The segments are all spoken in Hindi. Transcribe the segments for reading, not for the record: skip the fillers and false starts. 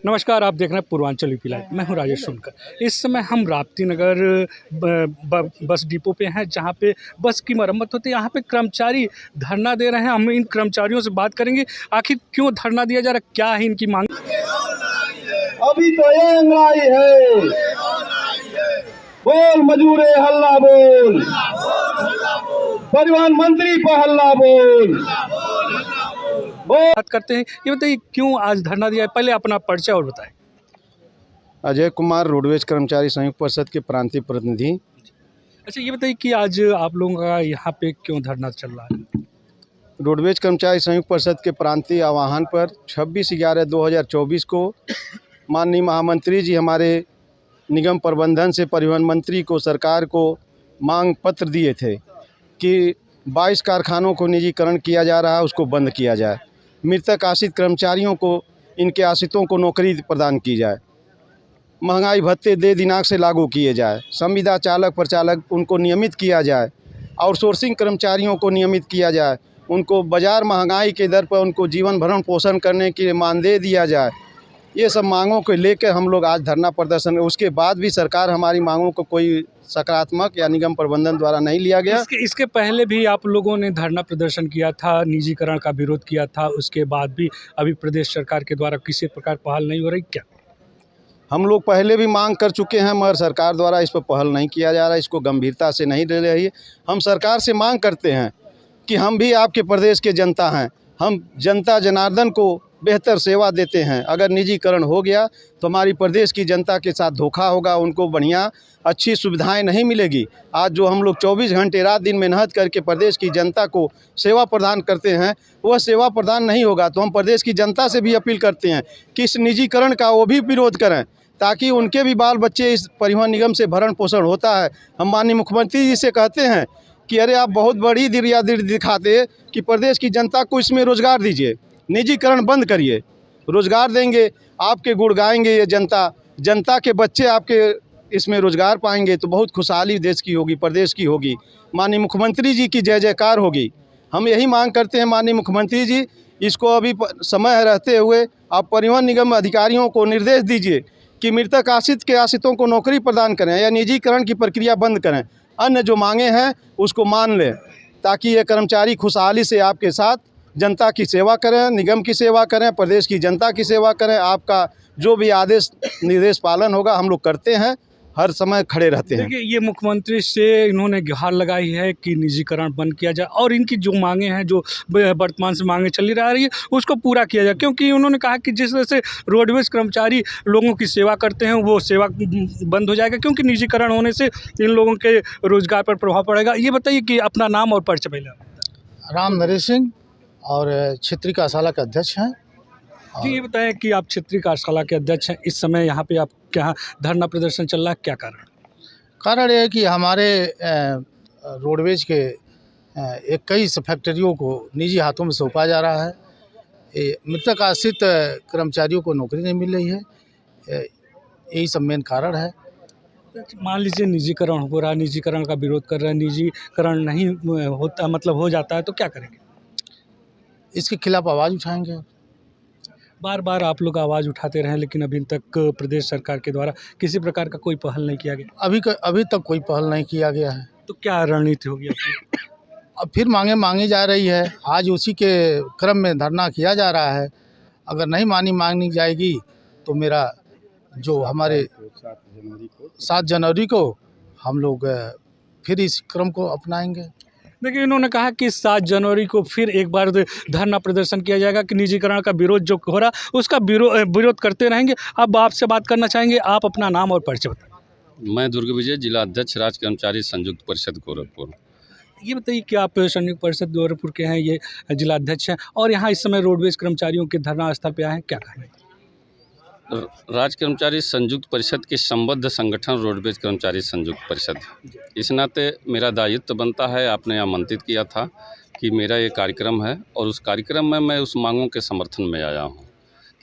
नमस्कार, आप देख रहे हैं पूर्वांचल यूपी लाइव। मैं हूं राजेश सुनकर। इस समय हम राप्ती नगर बस डिपो पे हैं, जहां पे बस की मरम्मत होती है। यहाँ पे कर्मचारी धरना दे रहे हैं। हम इन कर्मचारियों से बात करेंगे, आखिर क्यों धरना दिया जा रहा है, क्या है इनकी मांग। अभी तो ये अंगड़ाई है, बोल मजूरे हल्ला बोल, परिवहन मंत्री पर हल्ला बोल। बात करते हैं, ये बताइए क्यों आज धरना दिया है। पहले अपना परिचय और बताएं। अजय कुमार, रोडवेज कर्मचारी संयुक्त परिषद के प्रांतीय प्रतिनिधि। अच्छा, ये बताइए कि आज आप लोगों का यहाँ पे क्यों धरना चल रहा है। रोडवेज कर्मचारी संयुक्त परिषद के प्रांतीय आह्वान पर 26/11/2024 को माननीय महामंत्री जी हमारे निगम प्रबंधन से परिवहन मंत्री को सरकार को मांग पत्र दिए थे कि 22 कारखानों को निजीकरण किया जा रहा है, उसको बंद किया जाए। मृतक आश्रित कर्मचारियों को, इनके आश्रितों को नौकरी प्रदान की जाए। महंगाई भत्ते दे दिनांक से लागू किए जाए। संविदा चालक प्रचालक उनको नियमित किया जाए। आउटसोर्सिंग कर्मचारियों को नियमित किया जाए। उनको बाज़ार महंगाई के दर पर उनको जीवन भरण पोषण करने के लिए मानदेय दिया जाए। ये सब मांगों को लेकर हम लोग आज धरना प्रदर्शन। उसके बाद भी सरकार हमारी मांगों को कोई सकारात्मक या निगम प्रबंधन द्वारा नहीं लिया गया। इसके पहले भी आप लोगों ने धरना प्रदर्शन किया था, निजीकरण का विरोध किया था। उसके बाद भी अभी प्रदेश सरकार के द्वारा किसी प्रकार पहल नहीं हो रही क्या? हम लोग पहले भी मांग कर चुके हैं, मगर सरकार द्वारा इस पर पहल नहीं किया जा रहा है, इसको गंभीरता से नहीं ले रही है। हम सरकार से मांग करते हैं कि हम भी आपके प्रदेश के जनता हैं, हम जनता जनार्दन को बेहतर सेवा देते हैं। अगर निजीकरण हो गया तो हमारी प्रदेश की जनता के साथ धोखा होगा, उनको बढ़िया अच्छी सुविधाएं नहीं मिलेगी। आज जो हम लोग 24 घंटे रात दिन मेहनत करके प्रदेश की जनता को सेवा प्रदान करते हैं, वह सेवा प्रदान नहीं होगा। तो हम प्रदेश की जनता से भी अपील करते हैं कि इस निजीकरण का वो भी विरोध करें, ताकि उनके भी बाल बच्चे इस परिवहन निगम से भरण पोषण होता है। हम माननीय मुख्यमंत्री जी से कहते हैं कि अरे आप बहुत बड़ी दिरियादिरी दिखाते कि प्रदेश की जनता को इसमें रोज़गार दीजिए, निजीकरण बंद करिए, रोज़गार देंगे, आपके गुण गाएंगे ये जनता, जनता के बच्चे आपके इसमें रोज़गार पाएंगे तो बहुत खुशहाली देश की होगी, प्रदेश की होगी। माननीय मुख्यमंत्री जी की जय जयकार होगी। हम यही मांग करते हैं माननीय मुख्यमंत्री जी, इसको अभी समय रहते हुए आप परिवहन निगम अधिकारियों को निर्देश दीजिए कि मृतक आश्रित के आश्रितों को नौकरी प्रदान करें या निजीकरण की प्रक्रिया बंद करें। अन्य जो मांगे हैं उसको मान लें, ताकि ये कर्मचारी खुशहाली से आपके साथ जनता की सेवा करें, निगम की सेवा करें, प्रदेश की जनता की सेवा करें। आपका जो भी आदेश निर्देश पालन होगा हम लोग करते हैं, हर समय खड़े रहते हैं। देखिए, ये मुख्यमंत्री से इन्होंने गुहार लगाई है कि निजीकरण बंद किया जाए और इनकी जो मांगे हैं, जो वर्तमान से मांगे चली आ रही है, उसको पूरा किया जाए। क्योंकि उन्होंने कहा कि जिस तरह से रोडवेज कर्मचारी लोगों की सेवा करते हैं, वो सेवा बंद हो जाएगा, क्योंकि निजीकरण होने से इन लोगों के रोजगार पर प्रभाव पड़ेगा। ये बताइए कि अपना नाम और परिचय पहले। राम नरेश सिंह और क्षेत्रीय कार्यशाला के अध्यक्ष हैं। जी, ये बताएं कि आप क्षेत्रीय कार्यशाला के अध्यक्ष हैं। इस समय यहाँ पे आप क्या धरना प्रदर्शन चल रहा है, क्या कारण ये है कि हमारे रोडवेज के 21 फैक्ट्रियों को निजी हाथों में सौंपा जा रहा है। मृतक आश्रित कर्मचारियों को नौकरी नहीं मिल रही है, यही सब मेन कारण है। मान लीजिए निजीकरण हो रहा है, निजीकरण का विरोध कर रहे हैं, निजीकरण नहीं होता, मतलब हो जाता है, तो क्या करेंगे? इसके खिलाफ आवाज़ उठाएंगे। बार बार आप लोग आवाज़ उठाते रहे, लेकिन अभी तक प्रदेश सरकार के द्वारा किसी प्रकार का कोई पहल नहीं किया गया। अभी तक कोई पहल नहीं किया गया है। तो क्या रणनीति होगी आपकी? अब फिर मांगी जा रही है। आज उसी के क्रम में धरना किया जा रहा है। अगर नहीं मांगी जाएगी तो मेरा जो हमारे 7 जनवरी को हम लोग फिर इस क्रम को अपनाएंगे। देखिए, इन्होंने कहा कि 7 जनवरी को फिर एक बार धरना प्रदर्शन किया जाएगा कि निजीकरण का विरोध जो हो रहा उसका विरोध करते रहेंगे। अब आपसे बात करना चाहेंगे, आप अपना नाम और परिचय बताएं। मैं दुर्ग विजय, जिला अध्यक्ष राज्य कर्मचारी संयुक्त परिषद गोरखपुर। ये बताइए कि आप संयुक्त परिषद गोरखपुर के हैं, ये जिला अध्यक्ष हैं और यहाँ इस समय रोडवेज कर्मचारियों के धरना स्थल पे आए हैं, क्या कहेंगे? राज्य कर्मचारी संयुक्त परिषद के संबद्ध संगठन रोडवेज कर्मचारी संयुक्त परिषद। इस नाते मेरा दायित्व बनता है, आपने आमंत्रित किया था कि मेरा ये कार्यक्रम है और उस कार्यक्रम में मैं उस मांगों के समर्थन में आया हूँ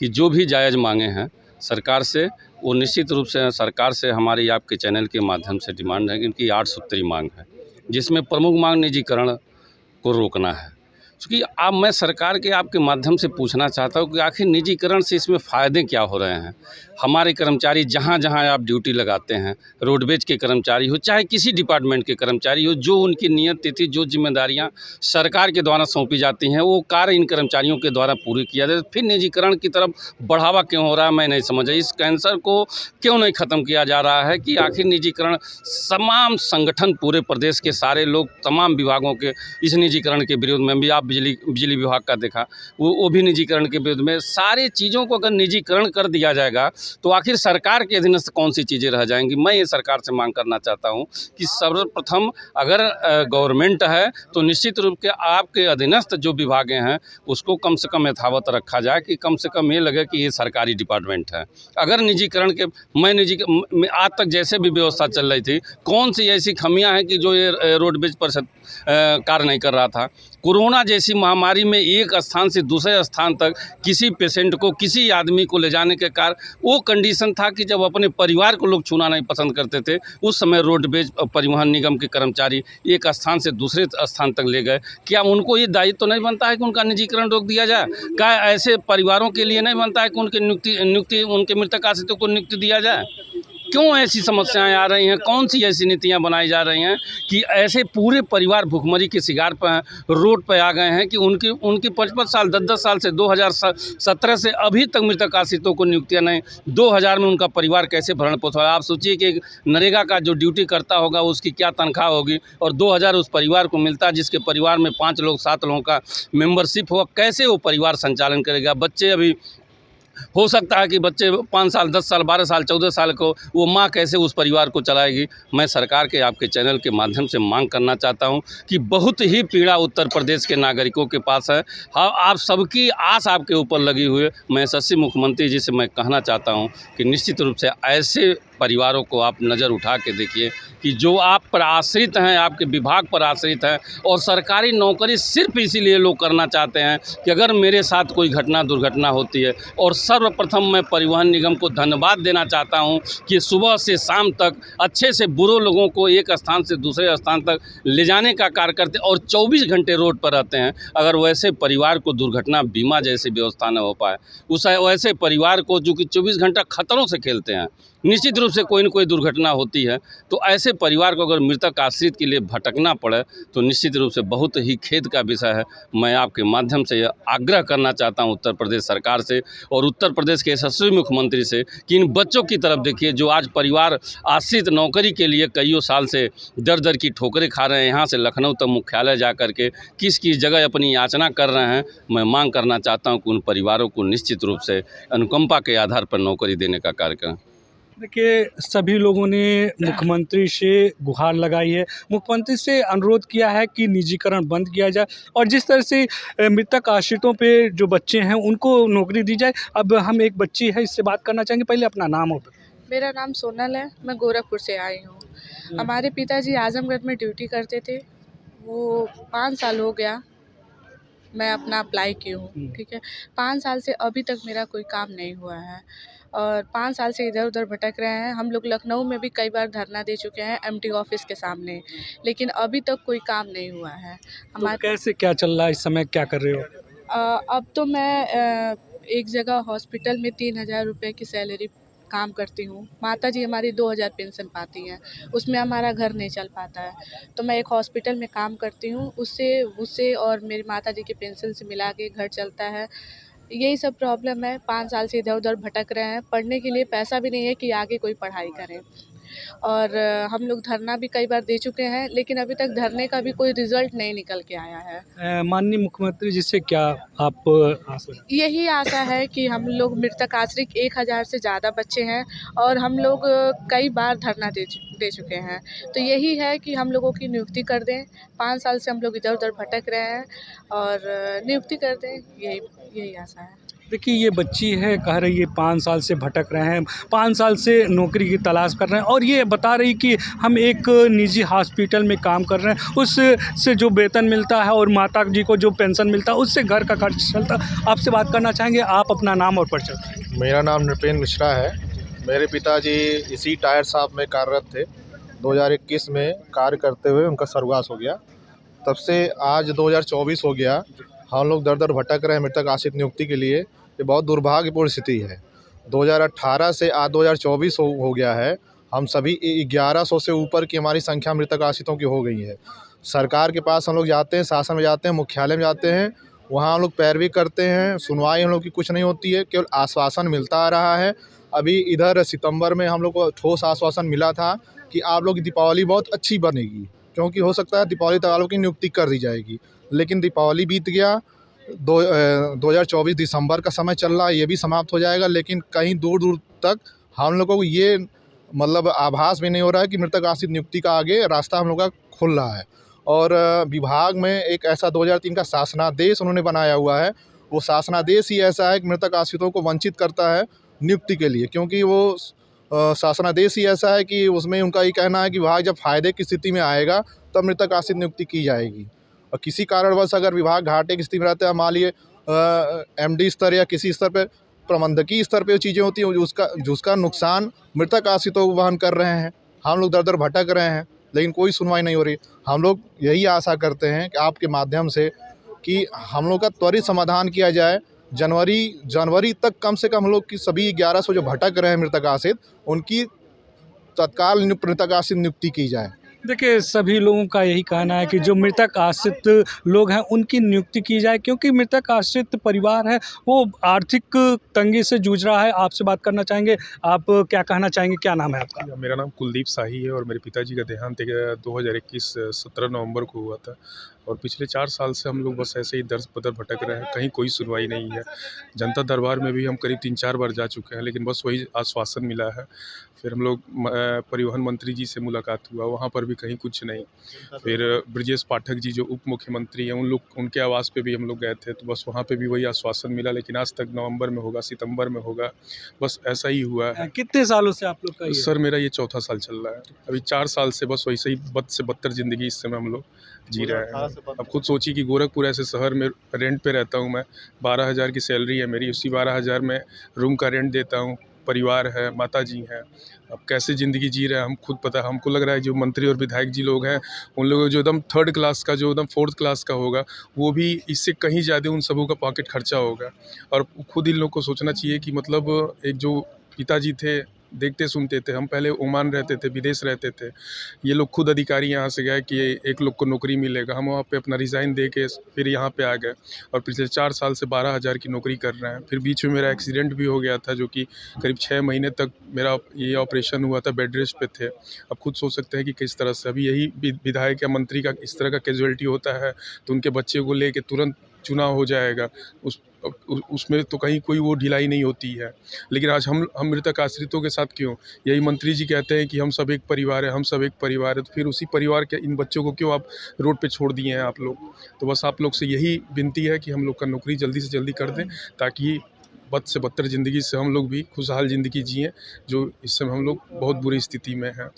कि जो भी जायज़ मांगे हैं सरकार से, वो निश्चित रूप से सरकार से हमारी आपके चैनल के माध्यम से डिमांड है। इनकी 8 सूत्री मांग है, जिसमें प्रमुख मांग निजीकरण को रोकना है। क्योंकि अब मैं सरकार के आपके माध्यम से पूछना चाहता हूँ कि आखिर निजीकरण से इसमें फ़ायदे क्या हो रहे हैं। हमारे कर्मचारी जहाँ जहाँ आप ड्यूटी लगाते हैं, रोडवेज के कर्मचारी हो चाहे किसी डिपार्टमेंट के कर्मचारी हो, जो उनकी नियत तिथि जो जिम्मेदारियाँ सरकार के द्वारा सौंपी जाती हैं वो कार्य इन कर्मचारियों के द्वारा पूरी किया जाए, फिर निजीकरण की तरफ बढ़ावा क्यों हो रहा है मैं नहीं समझा। इस कैंसर को क्यों नहीं ख़त्म किया जा रहा है कि आखिर निजीकरण तमाम संगठन पूरे प्रदेश के सारे लोग तमाम विभागों के इस निजीकरण के विरोध में भी, आप बिजली विभाग का देखा वो भी निजीकरण के विरोध में। सारी चीज़ों को अगर निजीकरण कर दिया जाएगा तो आखिर सरकार के अधीनस्थ कौन सी चीज़ें रह जाएंगी। मैं ये सरकार से मांग करना चाहता हूँ कि सर्वप्रथम अगर गवर्नमेंट है तो निश्चित रूप से आपके अधीनस्थ जो विभागें हैं उसको कम से कम यथावत रखा जाए, कि कम से कम ये लगे कि ये सरकारी डिपार्टमेंट है। अगर निजीकरण के आज तक जैसे भी व्यवस्था चल रही थी, कौन सी ऐसी खामियां हैं कि जो ये रोडवेज परिषद कार्य नहीं कर रहा था। कोरोना जैसी महामारी में एक स्थान से दूसरे स्थान तक किसी पेशेंट को, किसी आदमी को ले जाने के कारण वो कंडीशन था कि जब अपने परिवार को लोग छूना नहीं पसंद करते थे, उस समय रोडवेज परिवहन निगम के कर्मचारी एक स्थान से दूसरे स्थान तक ले गए। क्या उनको ये दायित्व तो नहीं बनता है कि उनका निजीकरण रोक दिया जाए? क्या ऐसे परिवारों के लिए नहीं बनता है कि उनके नियुक्ति उनके मृतक आश्रितों को नियुक्ति दिया जाए? क्यों ऐसी समस्याएं आ रही हैं? कौन सी ऐसी नीतियां बनाई जा रही हैं कि ऐसे पूरे परिवार भुखमरी के शिकार पर हैं, रोड पर आ गए हैं कि उनकी 55 साल 10-10 साल से 2017 से अभी तक मृतक आश्रितों को नियुक्तियां नहीं। 2000 में उनका परिवार कैसे भरण पोषण? आप सोचिए कि नरेगा का जो ड्यूटी करता होगा उसकी क्या तनख्वाह होगी, और 2000 उस परिवार को मिलता है जिसके परिवार में 5 लोग 7 लोगों का मेंबरशिप होगा। कैसे वो परिवार संचालन करेगा? बच्चे अभी हो सकता है कि बच्चे 5 साल 10 साल 12 साल 14 साल को, वो माँ कैसे उस परिवार को चलाएगी? मैं सरकार के आपके चैनल के माध्यम से मांग करना चाहता हूं कि बहुत ही पीड़ा उत्तर प्रदेश के नागरिकों के पास है। हाँ, आप सबकी आस आपके ऊपर लगी हुई है। मैं यशस्वी मुख्यमंत्री जी से मैं कहना चाहता हूं कि निश्चित रूप से ऐसे परिवारों को आप नज़र उठा के देखिए कि जो आप पर आश्रित हैं, आपके विभाग पर आश्रित हैं, और सरकारी नौकरी सिर्फ इसीलिए लोग करना चाहते हैं कि अगर मेरे साथ कोई दुर्घटना होती है। और सर्वप्रथम मैं परिवहन निगम को धन्यवाद देना चाहता हूं कि सुबह से शाम तक अच्छे से बुरे लोगों को एक स्थान से दूसरे स्थान तक ले जाने का कार्य करते और 24 घंटे रोड पर रहते हैं। अगर वैसे परिवार को दुर्घटना बीमा जैसी व्यवस्था न हो पाए, उस वैसे परिवार को जो कि 24 घंटा खतरों से खेलते हैं, निश्चित रूप से कोई न कोई दुर्घटना होती है, तो ऐसे परिवार को अगर मृतक आश्रित के लिए भटकना पड़े तो निश्चित रूप से बहुत ही खेद का विषय है। मैं आपके माध्यम से यह आग्रह करना चाहता हूं उत्तर प्रदेश सरकार से और उत्तर प्रदेश के यशस्वी मुख्यमंत्री से कि इन बच्चों की तरफ देखिए जो आज परिवार आश्रित नौकरी के लिए कईयों साल से दर दर की ठोकरें खा रहे हैं, यहाँ से लखनऊ तक मुख्यालय जा कर के किस किस जगह अपनी याचना कर रहे हैं। मैं मांग करना चाहता हूँ कि उन परिवारों को निश्चित रूप से अनुकंपा के आधार पर नौकरी देने का कार्य करें। देखिए, सभी लोगों ने मुख्यमंत्री से गुहार लगाई है, मुख्यमंत्री से अनुरोध किया है कि निजीकरण बंद किया जाए और जिस तरह से मृतक आश्रितों पे जो बच्चे हैं उनको नौकरी दी जाए। अब हम एक बच्ची है, इससे बात करना चाहेंगे। पहले अपना नाम हो। मेरा नाम सोनल है, मैं गोरखपुर से आई हूँ। हमारे पिताजी आजमगढ़ में ड्यूटी करते थे, वो 5 साल हो गया मैं अपना अप्लाई की हूँ, ठीक है। 5 साल से अभी तक मेरा कोई काम नहीं हुआ है और 5 साल से इधर उधर भटक रहे हैं। हम लोग लखनऊ में भी कई बार धरना दे चुके हैं एमटी ऑफिस के सामने, लेकिन अभी तक कोई काम नहीं हुआ है हमारे। तो कैसे क्या चल रहा है इस समय, क्या कर रहे हो? अब तो मैं एक जगह हॉस्पिटल में 3000 रुपये की सैलरी काम करती हूँ। माताजी हमारी 2000 पेंशन पाती हैं, उसमें हमारा घर नहीं चल पाता है, तो मैं एक हॉस्पिटल में काम करती हूँ, उससे और मेरी माताजी की पेंशन से मिला के घर चलता है। यही सब प्रॉब्लम है। 5 साल से इधर उधर भटक रहे हैं, पढ़ने के लिए पैसा भी नहीं है कि आगे कोई पढ़ाई करें। और हम लोग धरना भी कई बार दे चुके हैं, लेकिन अभी तक धरने का भी कोई रिजल्ट नहीं निकल के आया है। माननीय मुख्यमंत्री जी से क्या आप यही आशा है कि हम लोग मृतक आश्रित 1000 से ज़्यादा बच्चे हैं और हम लोग कई बार धरना दे चुके हैं, तो यही है कि हम लोगों की नियुक्ति कर दें। 5 साल से हम लोग इधर उधर भटक रहे हैं और नियुक्ति कर दें, यही आशा है। देखिए, ये बच्ची है, कह रही है 5 साल से भटक रहे हैं, 5 साल से नौकरी की तलाश कर रहे हैं और ये बता रही कि हम एक निजी हॉस्पिटल में काम कर रहे हैं, उससे जो वेतन मिलता है और माता जी को जो पेंशन मिलता है उससे घर का खर्च चलता है। आपसे बात करना चाहेंगे, आप अपना नाम और परिचय। मेरा नाम नृपेंद्र मिश्रा है। मेरे पिताजी इसी टायर शॉप में कार्यरत थे। 2021 में कार्य करते हुए उनका स्वर्गवास हो गया। तब से आज 2024 हो गया, हम लोग दर दर भटक रहे हैं मृतक आश्रित नियुक्ति के लिए। ये बहुत दुर्भाग्यपूर्ण स्थिति है। 2018 से आज 2024 हो गया है, हम सभी 1100 से ऊपर की हमारी संख्या मृतक आश्रितों की हो गई है। सरकार के पास हम लोग जाते हैं, शासन में जाते हैं, मुख्यालय में जाते हैं, वहाँ हम लोग पैरवी करते हैं, सुनवाई हम लोग की कुछ नहीं होती है, केवल आश्वासन मिलता आ रहा है। अभी इधर सितंबर में हम लोग को ठोस आश्वासन मिला था कि आप लोग की दीपावली बहुत अच्छी बनेगी, क्योंकि हो सकता है दीपावली तक आप लोग की नियुक्ति कर दी जाएगी। लेकिन दीपावली बीत गया, 2024 दिसंबर का समय चल रहा है, ये भी समाप्त हो जाएगा, लेकिन कहीं दूर दूर तक हम लोगों को ये मतलब आभास भी नहीं हो रहा है कि मृतक आश्रित नियुक्ति का आगे रास्ता हम लोग का खुल रहा है। और विभाग में एक ऐसा 2003 का शासनादेश उन्होंने बनाया हुआ है, वो शासनादेश ही ऐसा है कि मृतक आश्रितों को वंचित करता है नियुक्ति के लिए, क्योंकि वो शासनादेश ही ऐसा है कि उसमें उनका ये कहना है कि विभाग जब फ़ायदे की स्थिति में आएगा तब मृतक आश्रित नियुक्ति की जाएगी। और किसी कारणवश अगर विभाग घाटे की स्थिति में रहता है, मान लिए MD स्तर या किसी स्तर पर प्रबंधकीय स्तर पे चीज़ें होती हैं, जिसका नुकसान मृतक आश्रितों को वहन कर रहे हैं। हम लोग दर दर भटक रहे हैं, लेकिन कोई सुनवाई नहीं हो रही। हम लोग यही आशा करते हैं कि आपके माध्यम से कि हम लोग का त्वरित समाधान किया जाए। जनवरी तक कम से कम हम लोग की सभी 1100 जो भटक रहे हैं मृतक आश्रित, उनकी तत्काल मृतक आश्रित नियुक्ति की जाए। देखिए, सभी लोगों का यही कहना है कि जो मृतक आश्रित लोग हैं उनकी नियुक्ति की जाए, क्योंकि मृतक आश्रित परिवार है वो आर्थिक तंगी से जूझ रहा है। आपसे बात करना चाहेंगे, आप क्या कहना चाहेंगे, क्या नाम है आपका? मेरा नाम कुलदीप शाही है और मेरे पिताजी का देहांत 2021 17 नवंबर को हुआ था। और पिछले 4 साल से हम लोग बस ऐसे ही दर बदर भटक रहे हैं, कहीं कोई सुनवाई नहीं है। जनता दरबार में भी हम करीब 3-4 बार जा चुके हैं, लेकिन बस वही आश्वासन मिला है। फिर हम लोग परिवहन मंत्री जी से मुलाकात हुआ, वहाँ पर भी कहीं कुछ नहीं। फिर ब्रजेश पाठक जी जो उप मुख्यमंत्री हैं, उनके आवास पे भी हम लोग गए थे, तो बस वहाँ पे भी वही आश्वासन मिला, लेकिन आज तक नवंबर में होगा, सितंबर में होगा, बस ऐसा ही हुआ है। कितने सालों से आप लोग का ये? सर मेरा ये 4था साल चल रहा है। अभी 4 साल से बस वैसे ही बद से बदतर ज़िंदगी इस समय हम लोग जी रहे हैं। अब खुद सोचिए कि गोरखपुर ऐसे शहर में रेंट पे रहता हूँ मैं, 12,000 की सैलरी है मेरी, उसी 12,000 में रूम का रेंट देता हूँ, परिवार है, माताजी हैं। अब कैसे ज़िंदगी जी रहे हैं हम खुद पता। हमको लग रहा है जो मंत्री और विधायक जी लोग हैं, उन लोगों जो एकदम 3rd क्लास का, जो एकदम 4th क्लास का होगा, वो भी इससे कहीं ज़्यादा उन सबों का पॉकेट खर्चा होगा। और खुद इन लोग को सोचना चाहिए कि मतलब एक जो पिताजी थे, देखते सुनते थे, हम पहले ओमान रहते थे, विदेश रहते थे, ये लोग खुद अधिकारी यहाँ से गए कि एक लोग को नौकरी मिलेगा, हम वहाँ पे अपना रिज़ाइन दे के फिर यहाँ पे आ गए और पिछले 4 साल से 12,000 की नौकरी कर रहे हैं। फिर बीच में मेरा एक्सीडेंट भी हो गया था, जो कि करीब 6 महीने तक मेरा ये ऑपरेशन हुआ था, बेड रेस्ट पे थे। अब खुद सोच सकते हैं कि किस तरह से अभी यही विधायक या मंत्री का इस तरह का कैजुअलिटी होता है तो उनके बच्चे को ले तुरंत चुनाव हो जाएगा, उसमें तो कहीं कोई वो ढिलाई नहीं होती है। लेकिन आज हम मृतक आश्रितों के साथ क्यों? यही मंत्री जी कहते हैं कि हम सब एक परिवार है, हम सब एक परिवार है, तो फिर उसी परिवार के इन बच्चों को क्यों आप रोड पे छोड़ दिए हैं आप लोग? तो बस आप लोग से यही विनती है कि हम लोग का नौकरी जल्दी से जल्दी कर दें, ताकि बद से बदतर ज़िंदगी से हम लोग भी खुशहाल ज़िंदगी जिएँ, जो इस समय हम लोग बहुत बुरी स्थिति में हैं।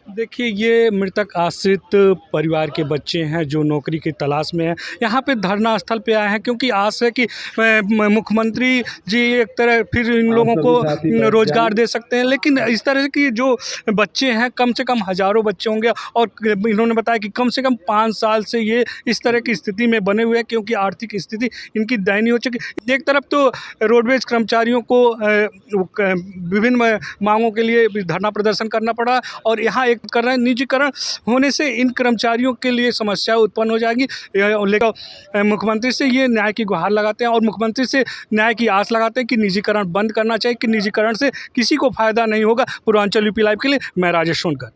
देखिए, ये मृतक आश्रित परिवार के बच्चे हैं जो नौकरी की तलाश में हैं। यहाँ पे धरना स्थल पे आए हैं क्योंकि आस है कि मुख्यमंत्री जी एक तरह फिर इन लोगों को रोज़गार दे सकते हैं, लेकिन इस तरह की जो बच्चे हैं, कम से कम हज़ारों बच्चे होंगे और इन्होंने बताया कि कम से कम 5 साल से ये इस तरह की स्थिति में बने हुए हैं, क्योंकि आर्थिक स्थिति इनकी दयनीय हो चुकी। एक तरफ तो रोडवेज कर्मचारियों को विभिन्न मांगों के लिए धरना प्रदर्शन करना पड़ा और यहाँ कर रहे हैं, निजीकरण होने से इन कर्मचारियों के लिए समस्या उत्पन्न हो जाएगी। लेकिन मुख्यमंत्री से ये न्याय की गुहार लगाते हैं और मुख्यमंत्री से न्याय की आस लगाते हैं कि निजीकरण बंद करना चाहिए, कि निजीकरण से किसी को फायदा नहीं होगा। पूर्वांचल यूपी लाइव के लिए मैं राजेश सोनकर।